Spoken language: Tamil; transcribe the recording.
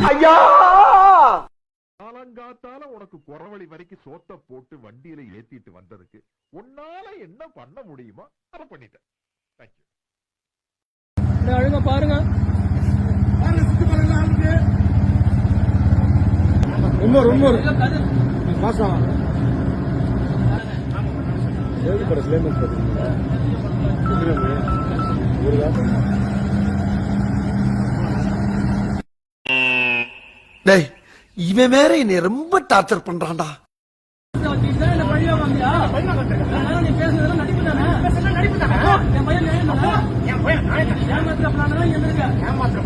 ஐயா காலங்காத்தால உனக்கு குறவழி வரைக்கும் சோத்த போட்டு வண்டியில ஏத்திட்டு வந்ததுக்கு உன்னால என்ன பண்ண முடியுமோ அதை பண்ணிட்டேன். அழுங்க பாருங்க. ரொம்ப மாசம் டேய், இவன் வேற என்னை ரொம்ப டார்ச்சர் பண்றான்டா. ஏமாத்திர